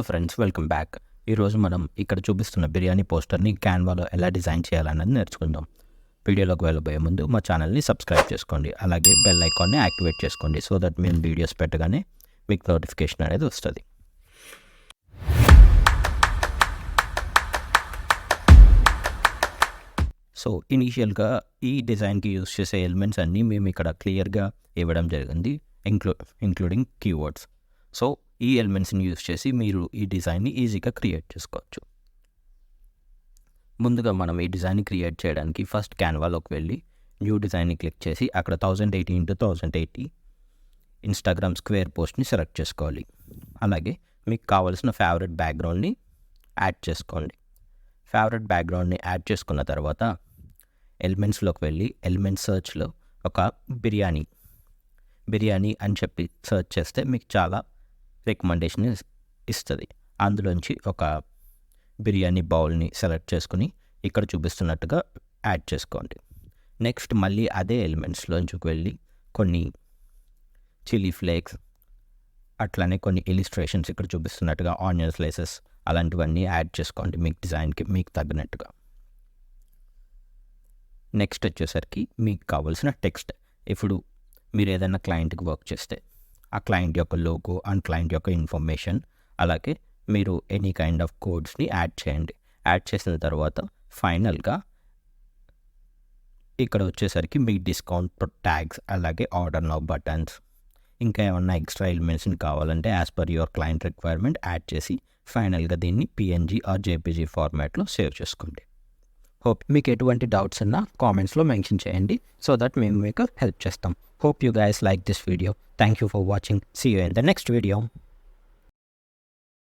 Friends, welcome back. ఈరోజు మనం ఇక్కడ చూపిస్తున్న బిర్యానీ పోస్టర్ని క్యాన్వాలో ఎలా డిజైన్ చేయాలన్నది నేర్చుకుందాం. వీడియోలోకి వెళ్ళబోయే ముందు మా ఛానల్ని సబ్స్క్రైబ్ చేసుకోండి, అలాగే బెల్ ఐకాన్ని యాక్టివేట్ చేసుకోండి సో దట్ మేము వీడియోస్ పెట్టగానే మీకు నోటిఫికేషన్ అనేది వస్తుంది. సో ఇనీషియల్గా ఈ డిజైన్కి యూస్ చేసే ఎలిమెంట్స్ అన్నీ మేము ఇక్కడ క్లియర్గా ఇవ్వడం జరిగింది, ఇంక్లూడింగ్ కీవర్డ్స్. సో ఈ ఎలిమెంట్స్ని యూస్ చేసి మీరు ఈ డిజైన్ని ఈజీగా క్రియేట్ చేసుకోవచ్చు. ముందుగా మనం ఈ డిజైన్ని క్రియేట్ చేయడానికి ఫస్ట్ క్యాన్వాలోకి వెళ్ళి న్యూ డిజైన్ని క్లిక్ చేసి అక్కడ 1080x1080 ఇన్స్టాగ్రామ్ స్క్వేర్ పోస్ట్ని సెలెక్ట్ చేసుకోవాలి. అలాగే మీకు కావాల్సిన ఫేవరెట్ బ్యాక్గ్రౌండ్ని యాడ్ చేసుకోండి. ఫేవరెట్ బ్యాక్గ్రౌండ్ని యాడ్ చేసుకున్న తర్వాత ఎలిమెంట్స్లోకి వెళ్ళి ఎలిమెంట్ సర్చ్లో ఒక బిర్యానీ అని చెప్పి సెర్చ్ చేస్తే మీకు చాలా రికమెండేషన్ ఇస్తుంది. అందులోంచి ఒక బిర్యానీ బౌల్ని సెలెక్ట్ చేసుకుని ఇక్కడ చూపిస్తున్నట్టుగా యాడ్ చేసుకోండి. నెక్స్ట్ మళ్ళీ అదే ఎలిమెంట్స్లోంచి వెళ్ళి కొన్ని చిల్లీ ఫ్లేక్స్, అట్లానే కొన్ని ఇలిస్ట్రేషన్స్ ఇక్కడ చూపిస్తున్నట్టుగా ఆనియన్ స్లైసెస్ అలాంటివన్నీ యాడ్ చేసుకోండి మీకు డిజైన్కి మీకు తగ్గినట్టుగా. నెక్స్ట్ వచ్చేసరికి మీకు కావాల్సిన టెక్స్ట్. ఇప్పుడు మీరు ఏదైనా క్లయింట్కి వర్క్ చేస్తే ఆ క్లయింట్ యొక్క లోగో అండ్ క్లయింట్ యొక్క ఇన్ఫర్మేషన్, అలాగే మీరు ఎనీ కైండ్ ఆఫ్ కోడ్స్ని యాడ్ చేయండి. యాడ్ చేసిన తర్వాత ఫైనల్గా ఇక్కడ వచ్చేసరికి మీ డిస్కౌంట్ ట్యాగ్స్, అలాగే ఆర్డర్ నౌ బటన్స్, ఇంకా ఏమన్నా ఎక్స్ట్రా ఎలిమెంట్స్ని కావాలంటే as per your client requirement add చేసి ఫైనల్గా దీన్ని పిఎన్జీ ఆర్ జేపీజీ ఫార్మాట్లో సేవ్ చేసుకోండి. హోప్ మీకు ఎటువంటి డౌట్స్ ఉన్నా కామెంట్స్లో మెన్షన్ చేయండి సో దట్ మేము మీకు హెల్ప్ చేస్తాం. Hope you guys like this video. Thank you for watching. See you in the next video.